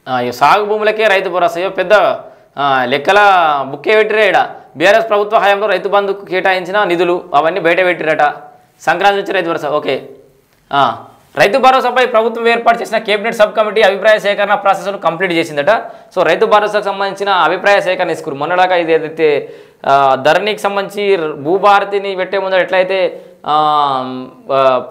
ఈ సాగు భూములకే రైతు భరోసా పెద్ద లెక్కల బుక్కే పెట్టిరే ఇక్కడ బీఆర్ఎస్ ప్రభుత్వ హయాంలో రైతు బంధుకు కేటాయించిన నిధులు అవన్నీ బయట పెట్టిరట సంక్రాంతి నుంచి రైతు భరోసా ఓకే రైతు భరోసాపై ప్రభుత్వం ఏర్పాటు చేసిన కేబినెట్ సబ్ కమిటీ అభిప్రాయ సేకరణ ప్రాసెస్ను కంప్లీట్ చేసిందట సో రైతు భరోసాకు సంబంధించిన అభిప్రాయ సేకరణ తీసుకురు మొన్నడాక ఇది ఏదైతే ధరణికి సంబంధించి భూభారతిని పెట్టే ముందు ఎట్లయితే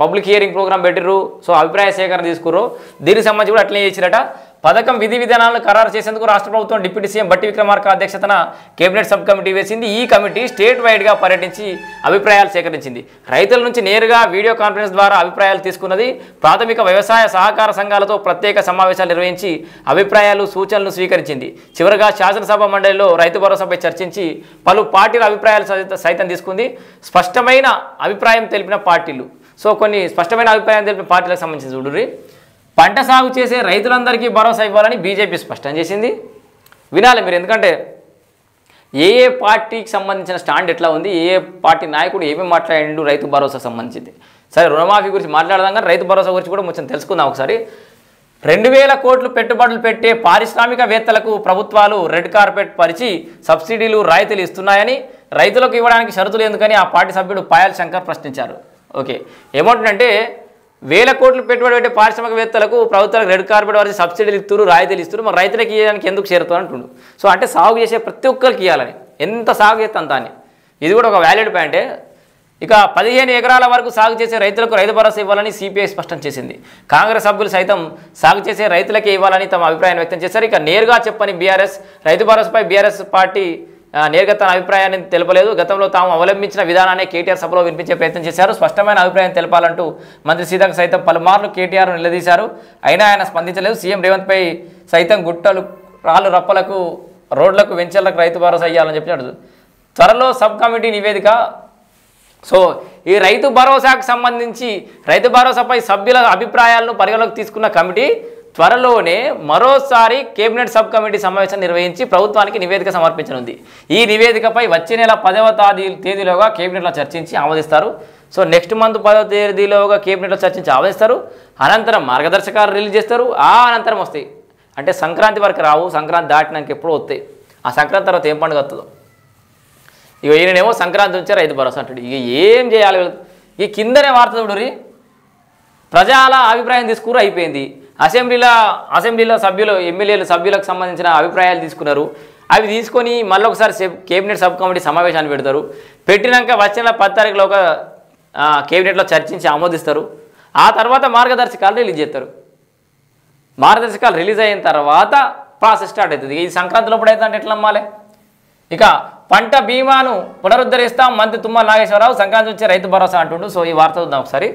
పబ్లిక్ హియరింగ్ ప్రోగ్రామ్ పెట్టిర్రు సో అభిప్రాయ సేకరణ తీసుకుర్రు దీనికి సంబంధించి కూడా అట్లనే చేసిరట పథకం విధి విధానాలను ఖరారు చేసేందుకు రాష్ట్ర ప్రభుత్వం డిప్యూటీ సీఎం బట్టి విక్రమార్క అధ్యక్షతన కేబినెట్ సబ్ కమిటీ వేసింది ఈ కమిటీ స్టేట్ వైడ్గా పర్యటించి అభిప్రాయాలు సేకరించింది రైతుల నుంచి నేరుగా వీడియో కాన్ఫరెన్స్ ద్వారా అభిప్రాయాలు తీసుకున్నది ప్రాథమిక వ్యవసాయ సహకార సంఘాలతో ప్రత్యేక సమావేశాలు నిర్వహించి అభిప్రాయాలు సూచనలు స్వీకరించింది చివరగా శాసనసభ మండలిలో రైతు భరోసాపై చర్చించి పలు పార్టీల అభిప్రాయాలు సైతం తీసుకుంది స్పష్టమైన అభిప్రాయం తెలిపిన పార్టీలు సో కొన్ని స్పష్టమైన అభిప్రాయం తెలిపిన పార్టీలకు సంబంధించి చూడుర్రి పంట సాగు చేసే రైతులందరికీ భరోసా ఇవ్వాలని బీజేపీ స్పష్టం చేసింది వినాలి మీరు ఎందుకంటే ఏ పార్టీకి సంబంధించిన స్టాండ్ ఎట్లా ఉంది ఏ పార్టీ నాయకుడు ఏమేమి మాట్లాడిండు రైతు భరోసా సంబంధించింది సరే రుణమాఫీ గురించి మాట్లాడదాం కానీ రైతు భరోసా గురించి కూడా కొంచెం తెలుసుకుందాం ఒకసారి 2000 కోట్లు పెట్టుబడులు పెట్టే పారిశ్రామికవేత్తలకు ప్రభుత్వాలు రెడ్ కార్పెట్ పరిచి సబ్సిడీలు రాయితీలు ఇస్తున్నాయని రైతులకు ఇవ్వడానికి షరతులు ఎందుకని ఆ పార్టీ సభ్యుడు పాయల్ శంకర్ ప్రశ్నించారు ఓకే ఏమంటుందంటే 1000 కోట్లు పెట్టుబడి పెట్టే పారిశ్రామికవేత్తలకు ప్రభుత్వాలకు రెడ్ కార్పెట్ వారి సబ్సిడీలు ఇస్తారు రాయితీలు ఇస్తారు మరి రైతులకు ఇవ్వడానికి ఎందుకు చేరుతారు అంటుండు సో అంటే సాగు చేసే ప్రతి ఒక్కరికి ఇవ్వాలని ఎంత సాగు చేస్తే అంత అని ఇది కూడా ఒక వ్యాలిడ్ పాయింటే ఇక 15 ఎకరాల వరకు సాగు చేసే రైతులకు రైతు భరోసా ఇవ్వాలని సిపిఐ స్పష్టం చేసింది కాంగ్రెస్ సభ్యులు సైతం సాగు చేసే రైతులకే ఇవ్వాలని తమ అభిప్రాయాన్ని వ్యక్తం చేశారు ఇక నేరుగా చెప్పని బీఆర్ఎస్ రైతు భరోసాపై బీఆర్ఎస్ పార్టీ నేరుగా తన అభిప్రాయాన్ని తెలపలేదు గతంలో తాము అవలంబించిన విధానాన్ని కేటీఆర్ సభలో వినిపించే ప్రయత్నం చేశారు స్పష్టమైన అభిప్రాయం తెలపాలంటూ మంత్రి సీతకు సైతం పలుమార్లు కేటీఆర్ నిలదీశారు అయినా ఆయన స్పందించలేదు సీఎం రేవంత్పై సైతం గుట్టలు రాళ్ళు రప్పలకు రోడ్లకు వెంచర్లకు రైతు భరోసా ఇవ్వాలని చెప్పినాడు త్వరలో సబ్ కమిటీ నివేదిక సో ఈ రైతు భరోసాకు సంబంధించి రైతు భరోసాపై సభ్యుల అభిప్రాయాలను పరిగణలోకి తీసుకున్న కమిటీ త్వరలోనే మరోసారి కేబినెట్ సబ్ కమిటీ సమావేశం నిర్వహించి ప్రభుత్వానికి నివేదిక సమర్పించనుంది ఈ నివేదికపై వచ్చే నెల 10వ తేదీలోగా కేబినెట్లో చర్చించి ఆమోదిస్తారు సో నెక్స్ట్ మంత్ 10వ తేదీలోగా కేబినెట్లో చర్చించి ఆమోదిస్తారు అనంతరం మార్గదర్శకాలు రిలీజ్ చేస్తారు ఆ అనంతరం వస్తాయి అంటే సంక్రాంతి వరకు రావు సంక్రాంతి దాటినాక ఎప్పుడూ వస్తాయి ఆ సంక్రాంతి తర్వాత ఏం పండుగ వస్తుందో ఇక ఈయనేమో సంక్రాంతి నుంచే రైతు భరోసా అంటాడు ఇక ఏం చేయాలి ఈ కిందనే వార్త చూడురి ప్రజల అభిప్రాయం తీసుకురు అయిపోయింది అసెంబ్లీలో సభ్యులు ఎమ్మెల్యేలు సభ్యులకు సంబంధించిన అభిప్రాయాలు తీసుకున్నారు అవి తీసుకొని మళ్ళీ ఒకసారి కేబినెట్ సబ్ కమిటీ సమావేశాన్ని పెడతారు పెట్టినాక వచ్చిన 10 తారీఖులో ఒక కేబినెట్లో చర్చించి ఆమోదిస్తారు ఆ తర్వాత మార్గదర్శకాలు రిలీజ్ చేస్తారు మార్గదర్శకాలు రిలీజ్ అయిన తర్వాత ప్రాసెస్ స్టార్ట్ అవుతుంది ఈ సంక్రాంతిలో ఎప్పుడైతే ఎట్లా నమ్మాలి ఇక పంట బీమాను పునరుద్ధరిస్తాం మంత్రి తుమ్మల నాగేశ్వరరావు సంక్రాంతి వచ్చే రైతు భరోసా అంటుండు సో ఈ వార్త చూద్దాం ఒకసారి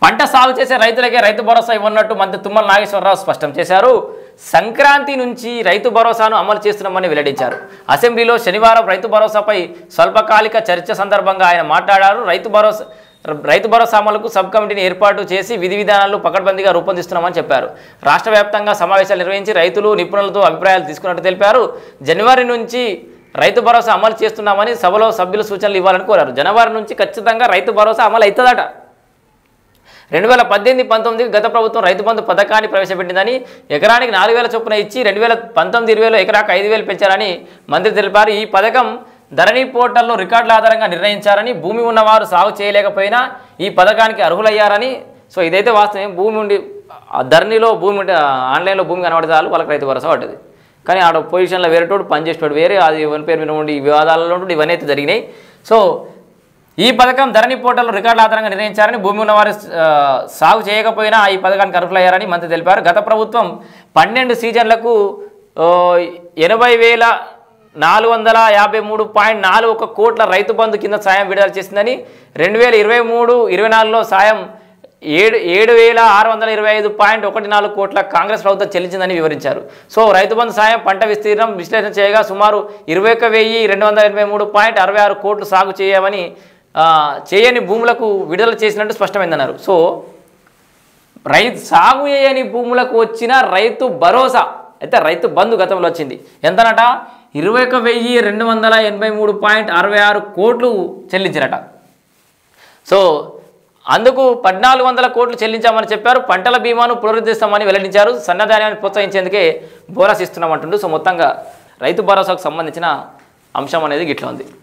పంట సాగు చేసే రైతులకే రైతు భరోసా ఇవ్వనున్నట్టు మంత్రి తుమ్మల నాగేశ్వరరావు స్పష్టం చేశారు సంక్రాంతి నుంచి రైతు భరోసాను అమలు చేస్తున్నామని వెల్లడించారు అసెంబ్లీలో శనివారం రైతు భరోసాపై స్వల్పకాలిక చర్చ సందర్భంగా ఆయన మాట్లాడారు రైతు భరోసా అమలుకు సబ్ కమిటీని ఏర్పాటు చేసి విధి విధానాలు పకడ్బందీగా రూపొందిస్తున్నామని చెప్పారు రాష్ట్ర వ్యాప్తంగా సమావేశాలు నిర్వహించి రైతులు నిపుణులతో అభిప్రాయాలు తీసుకున్నట్టు తెలిపారు జనవరి నుంచి రైతు భరోసా అమలు చేస్తున్నామని సభలో సభ్యులు సూచనలు ఇవ్వాలని కోరారు జనవరి నుంచి ఖచ్చితంగా రైతు భరోసా అమలు అవుతుందట 2018-19 గత ప్రభుత్వం రైతు బంధు పథకాన్ని ప్రవేశపెట్టిందని ఎకరానికి 4,000 చొప్పున ఇచ్చి 2019-20లో ఎకరాకు 5,000 పెంచారని మంత్రి తెలిపారు ఈ పథకం ధరణి పోర్టల్లో రికార్డుల ఆధారంగా నిర్ణయించారని భూమి ఉన్నవారు సాగు చేయలేకపోయినా ఈ పథకానికి అర్హులయ్యారని సో ఇదైతే వాస్తవం భూమి ఉండి ధరణిలో భూమి ఉంటే ఆన్లైన్లో భూమి కనబడితే చాలు వాళ్ళకి రైతు భరోసా పడ్డది కానీ ఆడ పొజిషన్లో వేరేటోడు పనిచేసేటోడు వేరే అది ఎవరి పేరు మీద ఉండి వివాదాలలో ఉండి ఇవన్నీ అయితే జరిగినాయి సో ఈ పథకం ధరణి పోర్టల్లో రికార్డుల ఆధారంగా నిర్ణయించారని భూమి ఉన్నవారు సాగు చేయకపోయినా ఈ పథకానికి అర్హులయ్యారని మంత్రి తెలిపారు గత ప్రభుత్వం 12 సీజన్లకు 80,453.41 కోట్ల రైతు బంధు కింద సాయం విడుదల చేసిందని 2023-24లో సాయం 7,625.14 కోట్ల కాంగ్రెస్ ప్రభుత్వం చెల్లించిందని వివరించారు సో రైతు బంధు సాయం పంట విస్తీర్ణం విశ్లేషణ చేయగా సుమారు 21,283.66 కోట్లు సాగు చేయని భూములకు విడుదల చేసినట్టు స్పష్టమైందన్నారు సో సాగు చేయని భూములకు వచ్చిన రైతు భరోసా అయితే రైతు బంధు గతంలో వచ్చింది ఎంతనట 21,283.66 కోట్లు చెల్లించారట సో అందుకు 1400 కోట్లు చెల్లించామని చెప్పారు. పంటల బీమాను పునరుద్ధరిస్తామని వెల్లడించారు. సన్నధాన్యాన్ని ప్రోత్సహించేందుకే బోనస్ ఇస్తున్నామంటుండు. సో మొత్తంగా రైతు భరోసాకు సంబంధించిన అంశం అనేది గిట్లా ఉంది.